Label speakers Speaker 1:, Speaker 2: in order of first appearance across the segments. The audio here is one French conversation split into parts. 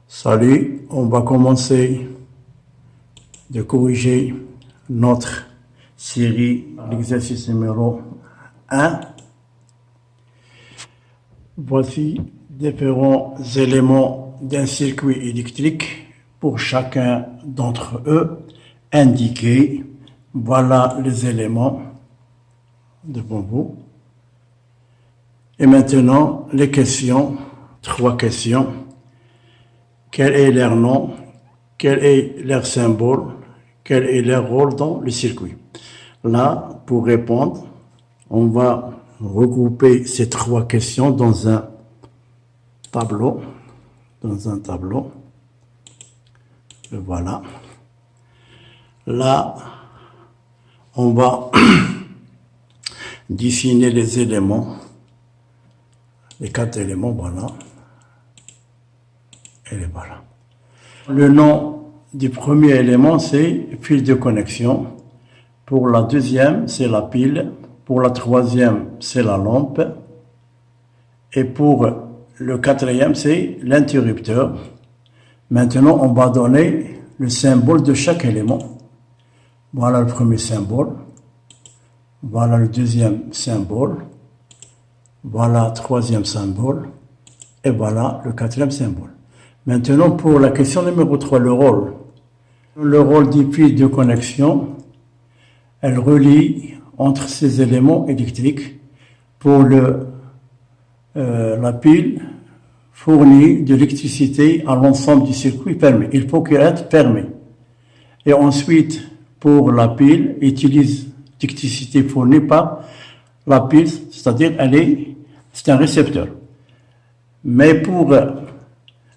Speaker 1: Salut, on va commencer de corriger notre série, l'exercice numéro 1. Voici différents éléments d'un circuit électrique pour chacun d'entre eux indiqués. Voilà les éléments devant vous. Et maintenant, les questions, 3 questions. Quel est leur nom? Quel est leur symbole? Quel est leur rôle dans le circuit? Là, pour répondre, on va regrouper ces 3 questions dans un tableau. Et voilà. Là, on va dessiner les éléments, les 4 éléments, voilà. Et les voilà. Le nom du premier élément, c'est fil de connexion. Pour la deuxième, c'est la pile. Pour la troisième, c'est la lampe. Et pour le quatrième, c'est l'interrupteur. Maintenant, on va donner le symbole de chaque élément. Voilà le premier symbole. Voilà le deuxième symbole. Voilà le troisième symbole. Et voilà le quatrième symbole. Maintenant, pour la question numéro 3, le rôle. Le rôle du fil de connexion, elle relie entre ces éléments électriques. Pour la pile, fournit de l'électricité à l'ensemble du circuit fermé. Il faut qu'elle soit fermée. Et ensuite, pour la pile, utilise l'électricité fournie par la pile, c'est-à-dire c'est un récepteur. Mais pour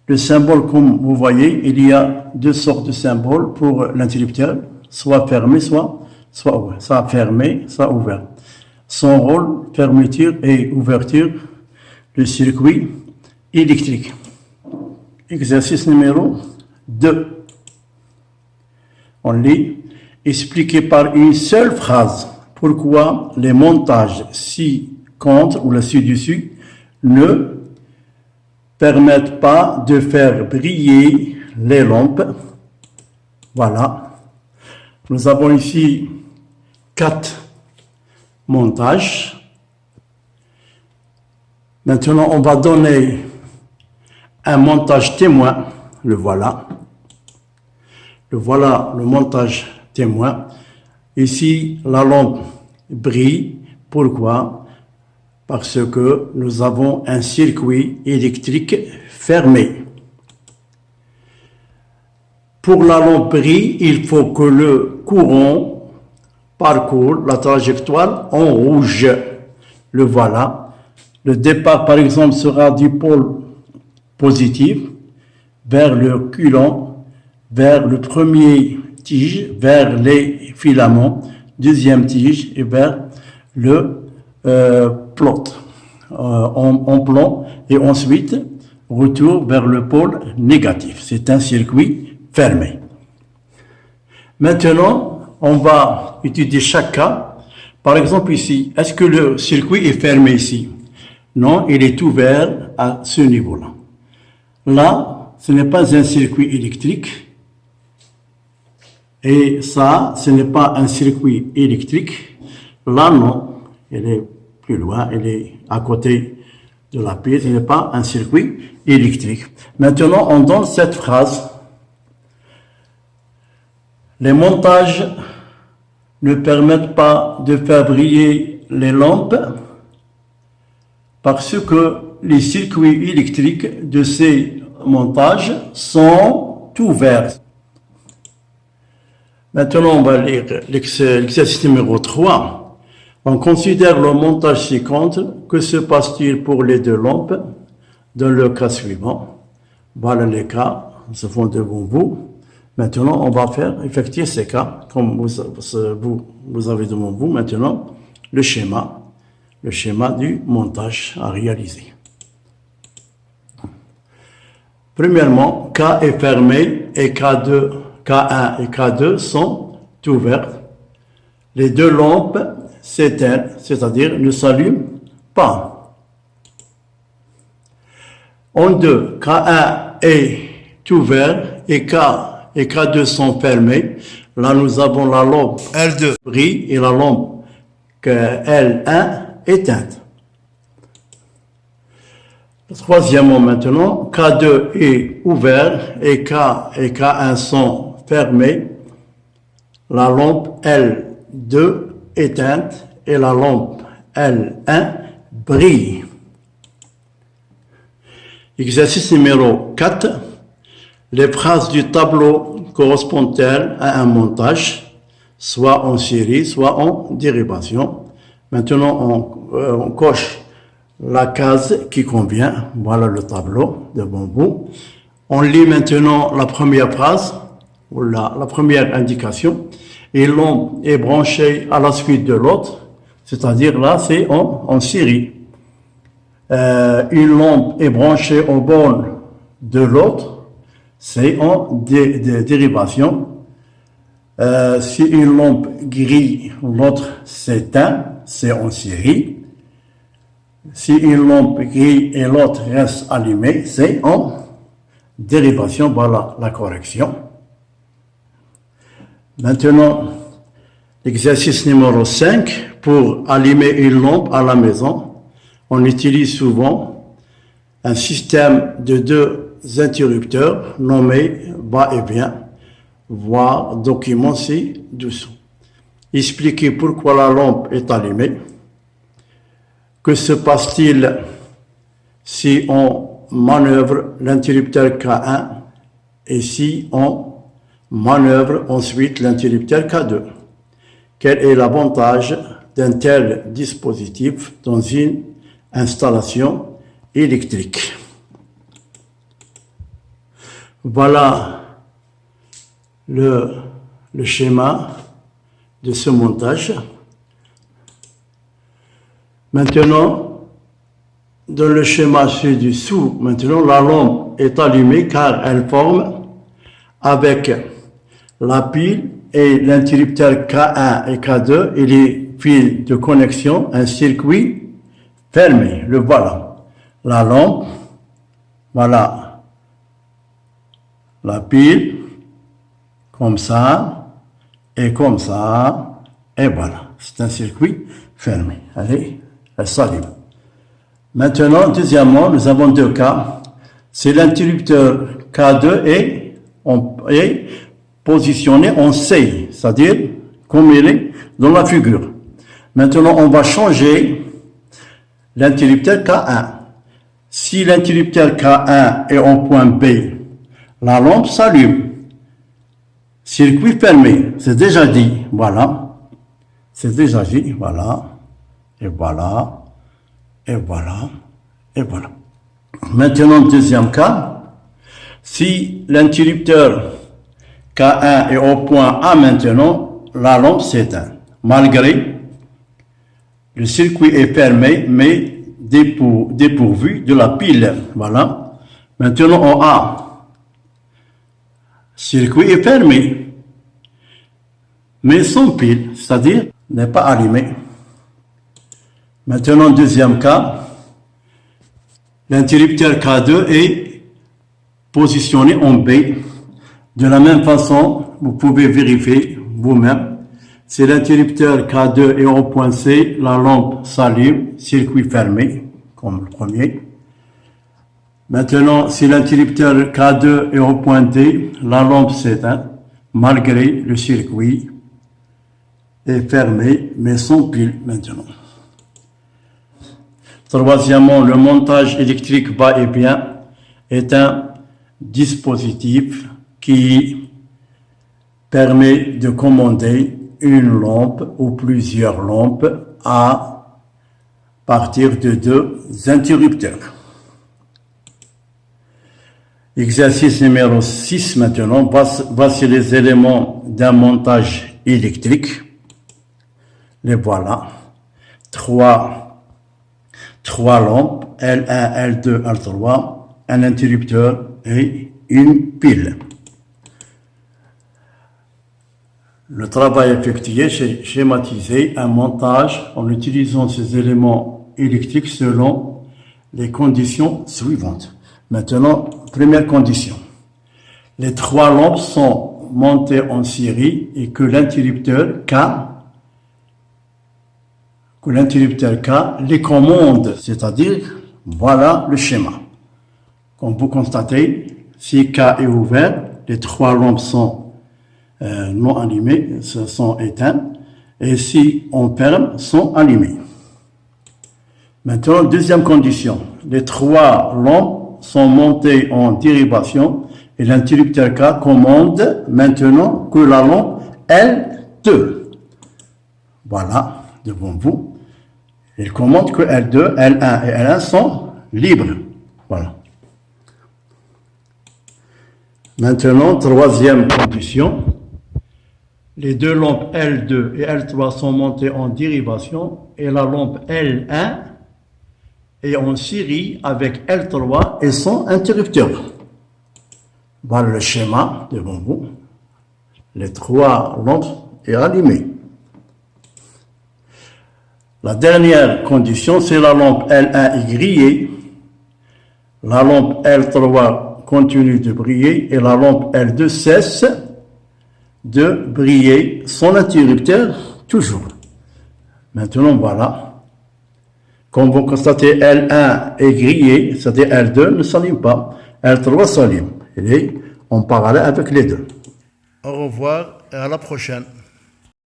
Speaker 1: le symbole, comme vous voyez, il y a 2 sortes de symboles pour l'interrupteur, soit fermé, soit ouvert. Soit fermé, soit ouvert. Son rôle, fermeture et ouverture du circuit électrique. Exercice numéro 2. On lit, expliquez par une seule phrase pourquoi les montages ci-contre ou ci-dessus ne permettent pas de faire briller les lampes. Voilà. Nous avons ici 4 montages. Maintenant, on va donner un montage témoin. Le voilà. Le voilà, le montage témoin. Ici, la lampe brille. Pourquoi? Parce que nous avons un circuit électrique fermé. Pour la lampe brille, il faut que le courant parcourt la trajectoire en rouge. Le voilà. Le départ, par exemple, sera du pôle positif vers le coulant, vers le premier tige, vers les filaments, deuxième tige et vers le plot en plan, et ensuite retour vers le pôle négatif. C'est un circuit fermé. Maintenant, on va étudier chaque cas. Par exemple ici, est-ce que le circuit est fermé ici? Non, il est ouvert à ce niveau-là. Là, ce n'est pas un circuit électrique. Et ça, ce n'est pas un circuit électrique. Là, non. Elle est plus loin, elle est à côté de la pile, ce n'est pas un circuit électrique. Maintenant, on donne cette phrase. Les montages ne permettent pas de faire briller les lampes parce que les circuits électriques de ces montages sont ouverts. Maintenant, on va lire l'exercice numéro 3. On considère le montage ci-contre. Que se passe-t-il pour les 2 lampes? Dans le cas suivant, voilà les cas se font devant vous. Maintenant, on va faire effectuer ces cas, comme vous avez devant vous maintenant le schéma du montage à réaliser. Premièrement, K est fermé et K1 et K2 sont ouverts. Les 2 lampes s'éteignent, c'est-à-dire ne s'allument pas. En 2, K1 est ouvert et K2 sont fermés. Là, nous avons la lampe L2 brille et la lampe L1 éteinte. Troisièmement, maintenant, K2 est ouvert et K1 sont fermés. La lampe L2 éteinte et la lampe L1 brille. Exercice numéro 4. Les phrases du tableau correspondent-elles à un montage, soit en série, soit en dérivation? Maintenant, on coche la case qui convient. Voilà le tableau de bambou. On lit maintenant la première phrase, ou la première indication. Et l'on est branché à la suite de l'autre, c'est-à-dire là, c'est en série. Une lampe est branchée aux bornes de l'autre, c'est en dérivation. Si une lampe grille, l'autre s'éteint, c'est en série. Si une lampe grille et l'autre reste allumée, c'est en dérivation. Voilà la correction. Maintenant, l'exercice numéro 5. Pour allumer une lampe à la maison, on utilise souvent un système de 2 interrupteurs nommés bas et bien. Voir document ci-dessous. Expliquer pourquoi la lampe est allumée. Que se passe-t-il si on manœuvre l'interrupteur K1 et si on manœuvre ensuite l'interrupteur K2? Quel est l'avantage d'un tel dispositif dans une installation électrique? Voilà le schéma de ce montage. Maintenant, dans le schéma ci-dessous, maintenant la lampe est allumée car elle forme avec la pile et l'interrupteur K1 et K2 et les fils de connexion, un circuit fermé. Le voilà. La lampe, voilà la pile, comme ça, et comme ça, et voilà. C'est un circuit fermé. Allez, elle s'allume. Maintenant, deuxièmement, nous avons 2 cas. C'est l'interrupteur K2 est positionné en C, c'est-à-dire comme il est dans la figure. Maintenant, on va changer l'interrupteur K1. Si l'interrupteur K1 est en point B, la lampe s'allume. Circuit fermé, c'est déjà dit, voilà. C'est déjà dit, voilà. Et voilà. Et voilà. Et voilà. Maintenant, deuxième cas. Si l'interrupteur K1 est au point A maintenant, la lampe s'éteint. Malgré le circuit est fermé, mais dépourvu de la pile. Voilà. Maintenant, en A, circuit est fermé, mais sans pile, c'est-à-dire n'est pas allumé. Maintenant, deuxième cas, l'interrupteur K2 est positionné en B. De la même façon, vous pouvez vérifier vous-même. Si l'interrupteur K2 est au point C, la lampe s'allume, circuit fermé, comme le premier. Maintenant, si l'interrupteur K2 est au point D, la lampe s'éteint, malgré le circuit est fermé, mais sans pile maintenant. Troisièmement, le montage électrique bas et bien est un dispositif qui permet de commander une lampe ou plusieurs lampes à partir de 2 interrupteurs. Exercice numéro 6 maintenant. Voici les éléments d'un montage électrique. Les voilà. 3 lampes, L1, L2, L3, un interrupteur et une pile. Le travail effectué, c'est schématiser un montage en utilisant ces éléments électriques selon les conditions suivantes. Maintenant, première condition. les trois lampes sont montées en série et que l'interrupteur K les commande, c'est-à-dire, voilà le schéma. Comme vous constatez, si K est ouvert, les trois lampes sont non allumées, sont éteintes, et si on ferme, sont allumées. Maintenant, deuxième condition, les trois lampes sont montées en dérivation et l'interrupteur K commande maintenant que la lampe L2, voilà, devant vous, il commande que L2, L1 et L1 sont libres. Voilà. Maintenant, troisième condition, les deux lampes L2 et L3 sont montées en dérivation et la lampe L1 est en série avec L3 et son interrupteur. Voilà le schéma devant vous. Les trois lampes sont allumées. La dernière condition, c'est la lampe L1 est grillée, la lampe L3 continue de briller et la lampe L2 cesse de briller, son interrupteur toujours. Maintenant, voilà. Comme vous constatez, L1 est grillé, c'est-à-dire L2 ne s'allume pas, L3 s'allume. Il est en parallèle avec les deux. Au revoir et à la prochaine.